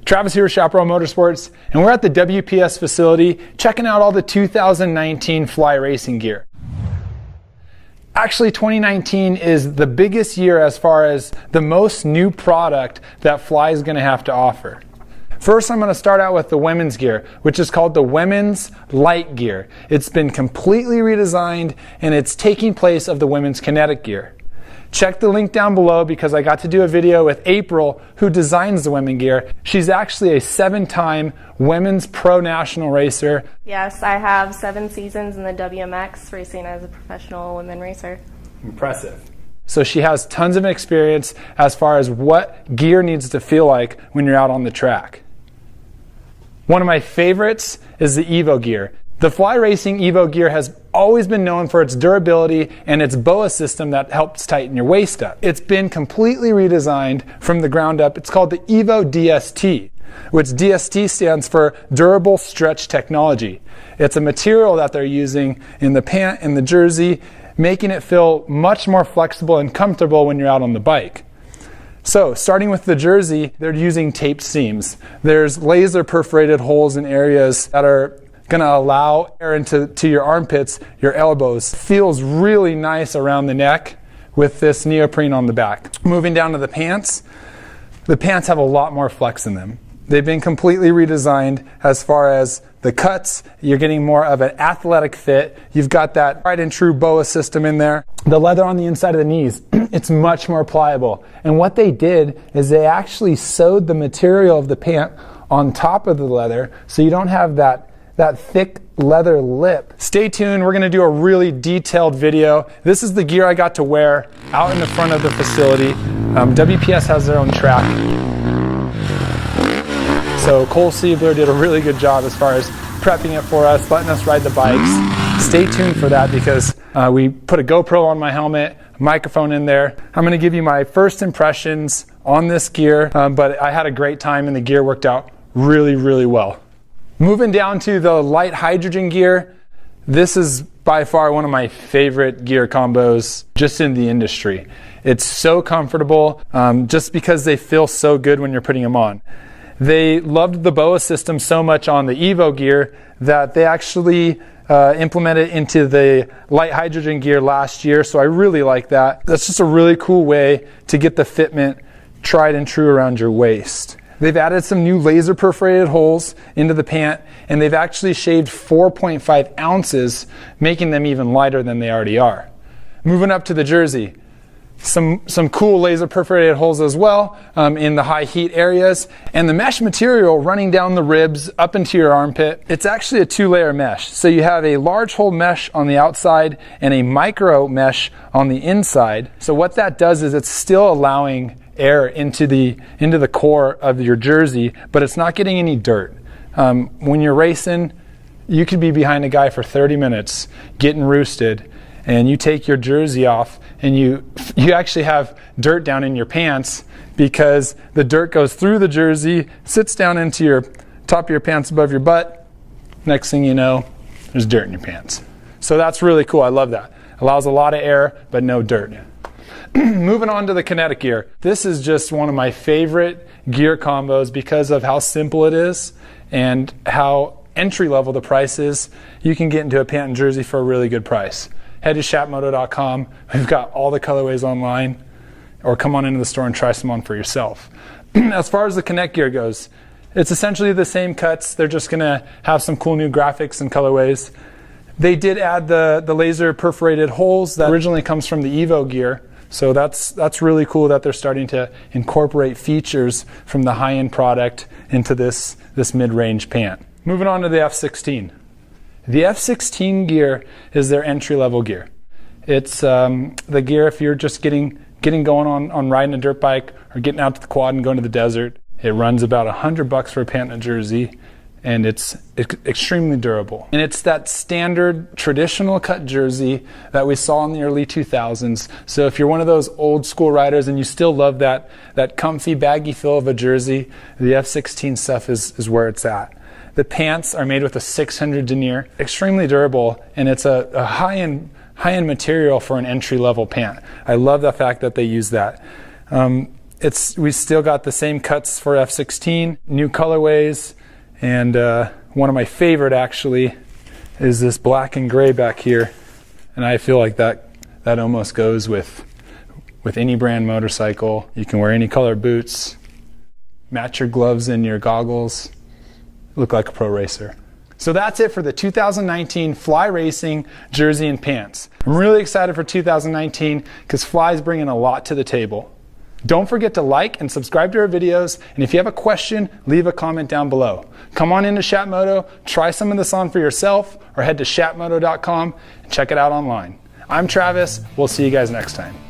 Travis here with Chaparral Motorsports, and we're at the WPS facility checking out all the 2019 Fly racing gear. Actually, 2019 is the biggest year as far as the most new product that Fly is going to have to offer. First, I'm going to start out with the women's gear, which is called the Women's Light Gear. It's been completely redesigned, and it's taking place of the women's Kinetic gear. Check the link down below because I got to do a video with April, who designs the women gear. She's actually a 7-time women's pro national racer. Yes, I have 7 seasons in the WMX racing as a professional women racer. Impressive. So she has tons of experience as far as what gear needs to feel like when you're out on the track. One of my favorites is the Evo gear. The Fly Racing Evo gear has always been known for its durability and its BOA system that helps tighten your waist up. It's been completely redesigned from the ground up. It's called the Evo Dst, which DST stands for Durable Stretch Technology. It's a material that they're using in the pant and the jersey, making it feel much more flexible and comfortable when you're out on the bike. So, starting with the jersey, they're using taped seams. There's laser perforated holes in areas that are going to allow air into your armpits, your elbows. Feels really nice around the neck with this neoprene on the back. Moving down to the pants have a lot more flex in them. They've been completely redesigned as far as the cuts. You're getting more of an athletic fit. You've got that tried and true BOA system in there. The leather on the inside of the knees, it's much more pliable. And what they did is they actually sewed the material of the pant on top of the leather so you don't have that thick leather lip. Stay tuned, we're gonna do a really detailed video. This is the gear I got to wear out in the front of the facility. WPS has their own track. So Cole Siebler did a really good job as far as prepping it for us, letting us ride the bikes. Stay tuned for that because we put a GoPro on my helmet, a microphone in there. I'm gonna give you my first impressions on this gear, but I had a great time and the gear worked out really, really well. Moving down to the light hydrogen gear, this is by far one of my favorite gear combos just in the industry. It's so comfortable just because they feel so good when you're putting them on. They loved the BOA system so much on the Evo gear that they actually implemented it into the light hydrogen gear last year, so I really like that. That's just a really cool way to get the fitment tried and true around your waist. They've added some new laser perforated holes into the pant, and they've actually shaved 4.5 ounces, making them even lighter than they already are. Moving up to the jersey, some cool laser perforated holes as well in the high heat areas, and the mesh material running down the ribs up into your armpit. It's actually a 2-layer mesh. So you have a large hole mesh on the outside and a micro mesh on the inside. So what that does is it's still allowing air into the core of your jersey, but it's not getting any dirt. When you're racing, you could be behind a guy for 30 minutes getting roosted, and you take your jersey off and you actually have dirt down in your pants because the dirt goes through the jersey, sits down into your top of your pants above your butt. Next thing you know, there's dirt in your pants. So that's really cool. I love that. Allows a lot of air, but no dirt. Moving on to the Kinetic gear. This is just one of my favorite gear combos because of how simple it is and how entry level the price is. You can get into a pant and jersey for a really good price. Head to chapmoto.com. We've got all the colorways online, or come on into the store and try some on for yourself. As far as the Kinetic gear goes, it's essentially the same cuts. They're just gonna have some cool new graphics and colorways. They did add the laser perforated holes that originally comes from the Evo gear. So that's really cool that they're starting to incorporate features from the high-end product into this mid-range pant. Moving on to the F16. The F16 gear is their entry-level gear. It's the gear if you're just getting going on riding a dirt bike or getting out to the quad and going to the desert. It runs about $100 for a pant and a jersey, and it's extremely durable. And it's that standard traditional cut jersey that we saw in the early 2000s. So if you're one of those old school riders and you still love that comfy baggy feel of a jersey, the F16 stuff is where it's at. The pants are made with a 600 denier, extremely durable, and it's a high-end material for an entry-level pant. I love the fact that they use that. we still got the same cuts for F16, new colorways, and one of my favorite actually is this black and gray back here. And I feel like that almost goes with any brand motorcycle. You can wear any color boots, match your gloves and your goggles, look like a pro racer. So that's it for the 2019 Fly Racing jersey and pants. I'm really excited for 2019 because Fly's bringing a lot to the table. Don't forget to like and subscribe to our videos, and if you have a question, leave a comment down below. Come on into Shatmoto, try some of this on for yourself, or head to shatmoto.com and check it out online. I'm Travis. We'll see you guys next time.